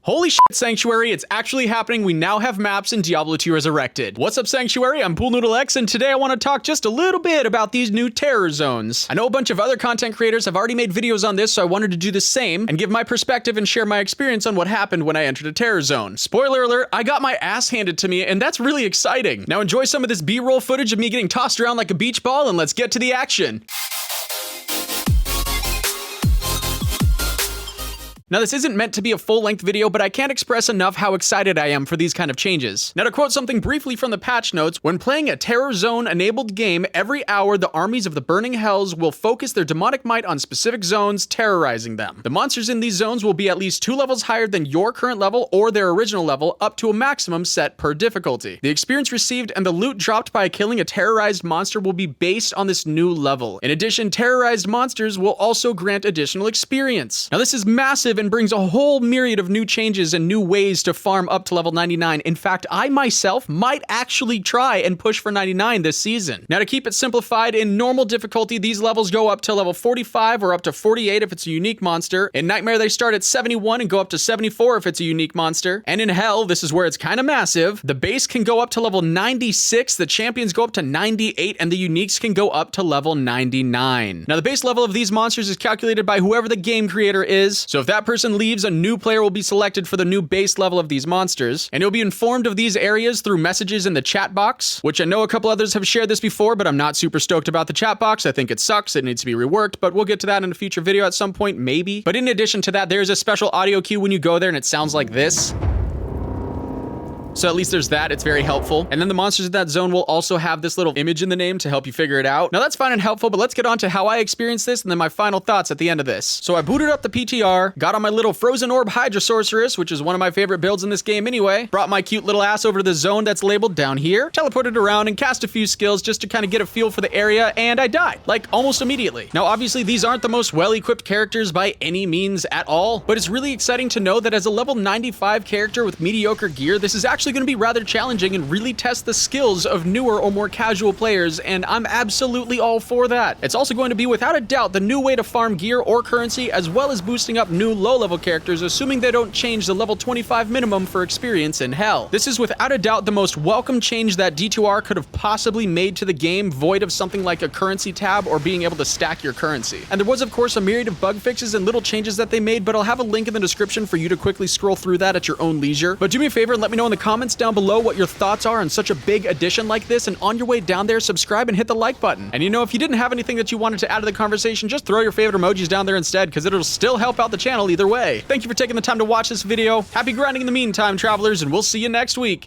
Holy shit, Sanctuary, it's actually happening. We now have maps in Diablo 2 Resurrected. What's up, Sanctuary? I'm PoolNoodleX, and today I want to talk just a little bit about these new terror zones. I know a bunch of other content creators have already made videos on this, so I wanted to do the same and give my perspective and share my experience on what happened when I entered a terror zone. Spoiler alert, I got my ass handed to me, and that's really exciting. Now enjoy some of this B-roll footage of me getting tossed around like a beach ball, and let's get to the action. Now, this isn't meant to be a full-length video, but I can't express enough how excited I am for these kind of changes. Now, to quote something briefly from the patch notes, when playing a Terror Zone-enabled game, every hour the armies of the Burning Hells will focus their demonic might on specific zones, terrorizing them. The monsters in these zones will be at least 2 levels higher than your current level or their original level, up to a maximum set per difficulty. The experience received and the loot dropped by killing a terrorized monster will be based on this new level. In addition, terrorized monsters will also grant additional experience. Now, this is massive and brings a whole myriad of new changes and new ways to farm up to level 99. In fact, I myself might actually try and push for 99 this season. Now, to keep it simplified, in normal difficulty, these levels go up to level 45 or up to 48 if it's a unique monster. In Nightmare, they start at 71 and go up to 74 if it's a unique monster. And in Hell, this is where it's kind of massive. The base can go up to level 96, the champions go up to 98, and the uniques can go up to level 99. Now, the base level of these monsters is calculated by whoever the game creator is. So if that person leaves, a new player will be selected for the new base level of these monsters, and you'll be informed of these areas through messages in the chat box, which I know a couple others have shared this before, but I'm not super stoked about the chat box. I think it sucks. It needs to be reworked, but we'll get to that in a future video at some point, maybe. But in addition to that, there's a special audio cue when you go there, and it sounds like this. So at least there's that, it's very helpful. And then the monsters in that zone will also have this little image in the name to help you figure it out. Now that's fine and helpful, but let's get on to how I experienced this and then my final thoughts at the end of this. So I booted up the PTR, got on my little Frozen Orb Hydra Sorceress, which is one of my favorite builds in this game anyway, brought my cute little ass over to the zone that's labeled down here, teleported around and cast a few skills just to kind of get a feel for the area, and I died, like almost immediately. Now obviously these aren't the most well-equipped characters by any means at all, but it's really exciting to know that as a level 95 character with mediocre gear, this is actually going to be rather challenging and really test the skills of newer or more casual players, and I'm absolutely all for that. It's also going to be without a doubt the new way to farm gear or currency, as well as boosting up new low-level characters, assuming they don't change the level 25 minimum for experience in Hell. This is without a doubt the most welcome change that D2R could have possibly made to the game, void of something like a currency tab or being able to stack your currency. And there was of course a myriad of bug fixes and little changes that they made, but I'll have a link in the description for you to quickly scroll through that at your own leisure. But do me a favor and let me know in the comments down below what your thoughts are on such a big addition like this, and on your way down there, subscribe and hit the like button. And you know, if you didn't have anything that you wanted to add to the conversation, just throw your favorite emojis down there instead, because it'll still help out the channel either way. Thank you for taking the time to watch this video. Happy grinding in the meantime, travelers, and we'll see you next week.